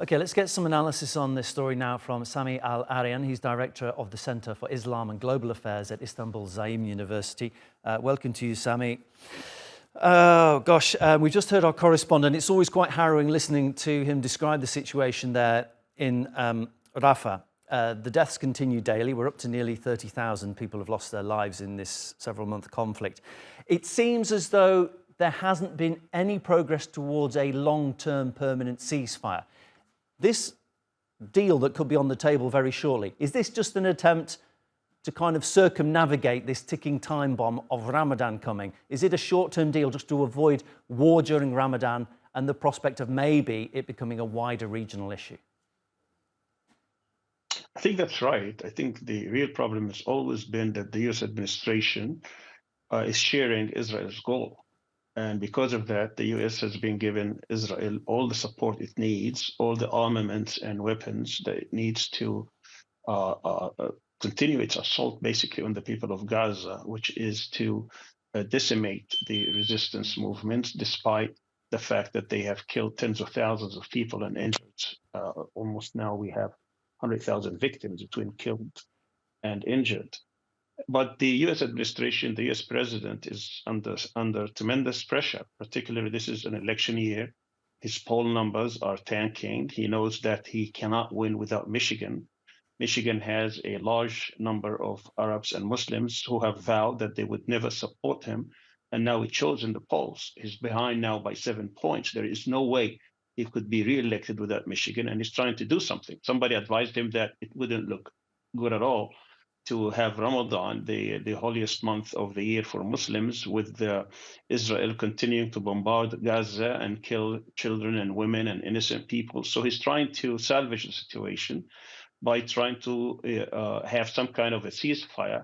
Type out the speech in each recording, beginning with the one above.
Okay, let's get some analysis on this story now from Sami al-Arian. He's director of the Center for Islam and Global Affairs at Istanbul Zaim University. Welcome to you, Sami. Oh, gosh, we just heard our correspondent. It's always quite harrowing listening to him describe the situation there in Rafa. The deaths continue daily. We're up to nearly 30,000 people have lost their lives in this several-month conflict. It seems as though there hasn't been any progress towards a long-term permanent ceasefire. This deal that could be on the table very shortly, is this just an attempt to kind of circumnavigate this ticking time bomb of Ramadan coming? Is it a short-term deal just to avoid war during Ramadan and the prospect of maybe it becoming a wider regional issue? I think that's right. I think the real problem has always been that the US administration is sharing Israel's goal. And because of that, the US has been giving Israel all the support it needs, all the armaments and weapons that it needs to uh, uh, uh, continue its assault basically on the people of Gaza, which is to decimate the resistance movements, despite the fact that they have killed tens of thousands of people and injured. Almost now we have 100,000 victims between killed and injured. But the US administration, the US president is under tremendous pressure, particularly this is an election year. His poll numbers are tanking. He knows that he cannot win without Michigan. Michigan has a large number of Arabs and Muslims who have vowed that they would never support him. And now he shows in the polls. He's behind now by 7 points. There is no way he could be reelected without Michigan. And he's trying to do something. Somebody advised him that it wouldn't look good at all to have Ramadan, the holiest month of the year for Muslims, with Israel continuing to bombard Gaza and kill children and women and innocent people. So he's trying to salvage the situation by trying to have some kind of a ceasefire.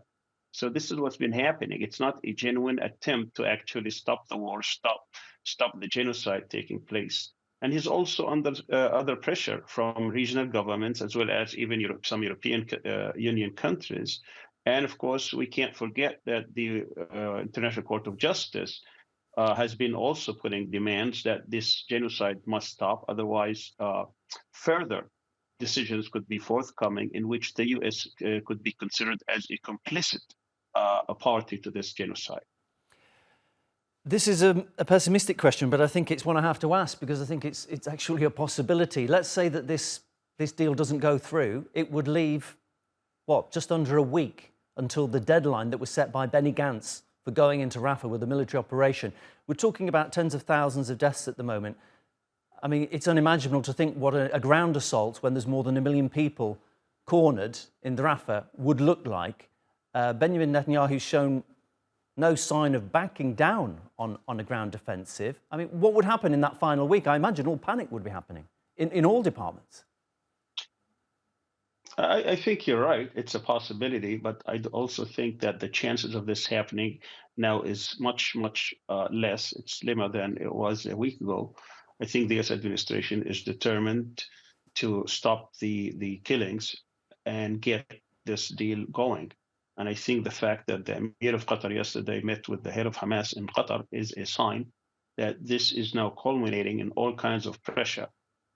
So this is what's been happening. It's not a genuine attempt to actually stop the war, stop the genocide taking place. And he's also under other pressure from regional governments as well as even some European Union countries. And of course, we can't forget that the International Court of Justice has been also putting demands that this genocide must stop. Otherwise, further decisions could be forthcoming in which the US could be considered as a complicit a party to this genocide. This is a pessimistic question, but I think it's one I have to ask because I think it's actually a possibility. Let's say that this deal doesn't go through. It would leave, what, just under a week until the deadline that was set by Benny Gantz for going into Rafah with a military operation. We're talking about tens of thousands of deaths at the moment. I mean, it's unimaginable to think what a ground assault when there's more than 1 million people cornered in Rafah would look like. Benjamin Netanyahu's shown no sign of backing down on a ground offensive. I mean, what would happen in that final week? I imagine all panic would be happening in all departments. I think you're right. It's a possibility, but I also think that the chances of this happening now is much, much less. It's slimmer than it was a week ago. I think the US administration is determined to stop the killings and get this deal going. And I think the fact that the Emir of Qatar yesterday met with the head of Hamas in Qatar is a sign that this is now culminating in all kinds of pressure.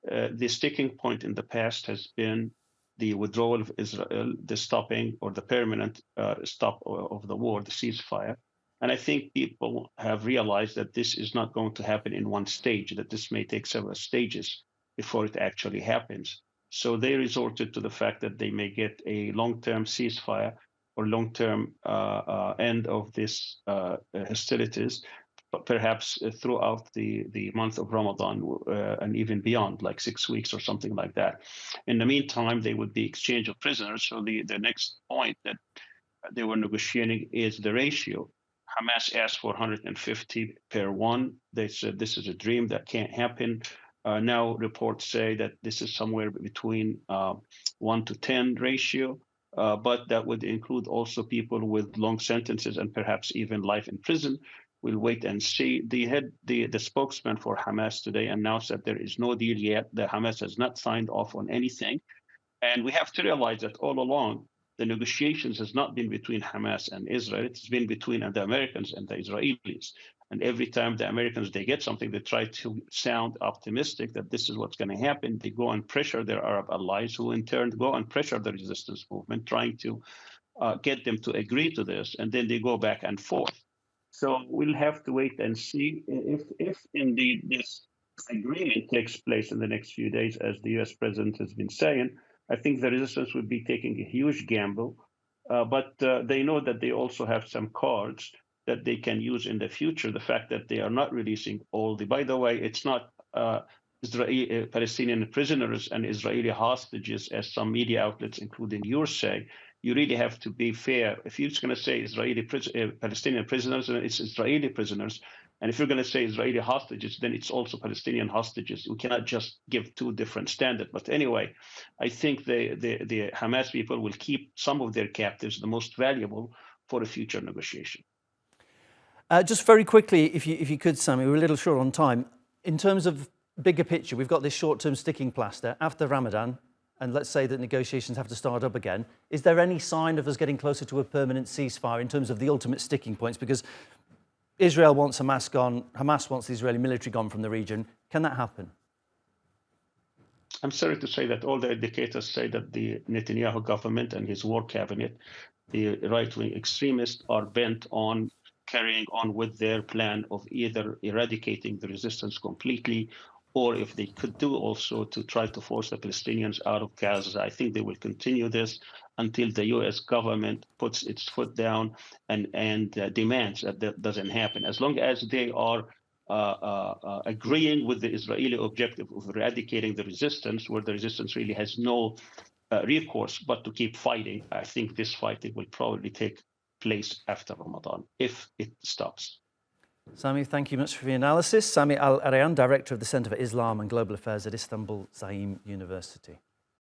The sticking point in the past has been the withdrawal of Israel, the stopping or the permanent stop of the war, the ceasefire. And I think people have realized that this is not going to happen in one stage, that this may take several stages before it actually happens. So they resorted to the fact that they may get a long-term ceasefire or long-term end of this hostilities, but perhaps throughout the month of Ramadan and even beyond, like 6 weeks or something like that. In the meantime, they would be exchange of prisoners. So the next point that they were negotiating is the ratio. Hamas asked for 150 per one. They said this is a dream that can't happen. Now reports say that this is somewhere between 1 to 10 ratio. But that would include also people with long sentences and perhaps even life in prison. We'll wait and see. The spokesman for Hamas today announced that there is no deal yet, that Hamas has not signed off on anything. And we have to realize that all along, the negotiations has not been between Hamas and Israel. It's been between the Americans and the Israelis. And every time the Americans, they get something, they try to sound optimistic that this is what's going to happen. They go and pressure their Arab allies, who in turn go and pressure the resistance movement, trying to get them to agree to this. And then they go back and forth. So we'll have to wait and see if indeed this agreement takes place in the next few days, as the US president has been saying. I think the resistance would be taking a huge gamble, but they know that they also have some cards that they can use in the future. The fact that they are not releasing all the, by the way, it's not Israeli Palestinian prisoners and Israeli hostages, as some media outlets, including yours, say. You really have to be fair. If you're going to say Palestinian prisoners, then it's Israeli prisoners. And if you're going to say Israeli hostages, then it's also Palestinian hostages. We cannot just give two different standards. But anyway, I think the Hamas people will keep some of their captives, the most valuable, for a future negotiation. Just very quickly, if you could, Sami, we're a little short on time. In terms of bigger picture, we've got this short-term sticking plaster after Ramadan, and let's say that negotiations have to start up again. Is there any sign of us getting closer to a permanent ceasefire in terms of the ultimate sticking points? Because Israel wants Hamas gone, Hamas wants the Israeli military gone from the region. Can that happen? I'm sorry to say that all the indicators say that the Netanyahu government and his war cabinet, the right-wing extremists, are bent on carrying on with their plan of either eradicating the resistance completely, or if they could do also to try to force the Palestinians out of Gaza. I think they will continue this until the US government puts its foot down and demands that that doesn't happen. As long as they are agreeing with the Israeli objective of eradicating the resistance, where the resistance really has no recourse but to keep fighting, I think this fighting will probably take place after Ramadan, if it stops. Sami, thank you much for your analysis. Sami al-Arian, Director of the Centre for Islam and Global Affairs at Istanbul Zaim University.